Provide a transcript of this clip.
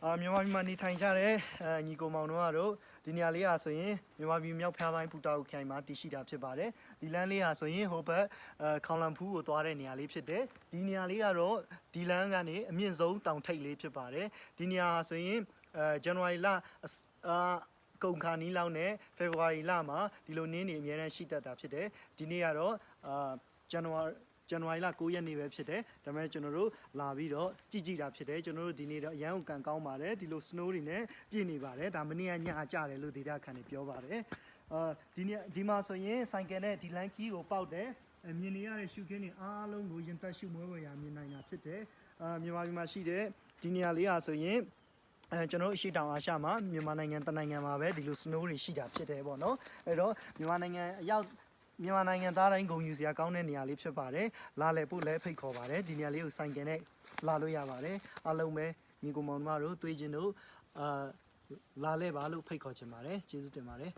မြန်မာပြည်မှာနေထိုင်ကြတဲ့ညီကိုမောင်တို့ကတော့ဒီနေရာလေးဟာဆိုရင်မြန်မာပြည်မြောက်ဖျားပိုင်းပူတာကိုခိုင်မှာတည်ရှိတာဖြစ်ပါတယ်ဒီလမ်းလေးဟာဆိုရင်ဟိုဘက်ခေါင်လန်ဖူးကိုသွားတဲ့နေရာလေးဖြစ်တယ်ဒီနေရာလေးကတော့ဒီလမ်းကနေအမြင့်ဆုံးတောင်ထိပ်လေးဖြစ်ပါတယ်ဒီနေရာဟာဆိုရင်ဇန်နဝါရီလကုန်ခါနီးလောက်နဲ့ဖေဖော်ဝါရီလမှာဒီလိုနင်းနေအများနဲ့ရှိတတ်တာဖြစ်တယ်ဒီနေ့ကတော့ဇန်နဝါရီလ9ရက်နေ့ပဲဖြစ်တယ်ဒါပေမဲ့ကျွန်တော်တို့လာပြီးတော့ကြည့်တာဖြစ်တယ်ကျွန်တော်တို့ဒီနေ့တော့အရန်ကိုကန်ကောင်းပါတယ်ဒီလို snow တွေနဲ့ပြည့်နေပါတယ်ဒါမနေ့ကညကြတယ်လို့ဒေတာခန်တွေပြောပါတယ်ဒီမှာဆိုရင်ဆိုင်ကယ်နဲ့ဒီလန်ကီကိုပေါက်တယ်မြင်နေရတဲ့ရှုခင်းတွေအားလုံးကိုရင်သက်ရှုမွေးဝယ်ရမြင်နိုင်တာဖြစ်တယ်မြန်မာပြည်မှာရှိတဲ့ဒီနေရာလေးဟာဆိုရင်ကျွန်တော်အရှိတောင်အာရှမှာမြန်မာနိုင်ငံတနိုင်ငံမှာပဲဒီလို snow တွေရှိတာဖြစ်တယ်ပေါ့နော်အဲ့တော့မြန်မာနိုင်ငံသားတိုင်းဂုဏ်ယူစရာကောင်းတဲ့နေရာလေးဖြစ်ပါတယ်လာလည်ဖို့လည်းဖိတ်ခေါ်ပါတယ်ဒီနေရာလေးကိုဆိုင်ကယ်နဲ့လာလို့ရပါတယ်အားလုံးပဲညီကိုမောင်တို့တွေ့ချင်းတို့လာလဲပါလို့ဖိတ်ခေါ်ချင်ပါတယ်ကျေးဇူးတင်ပါတယ်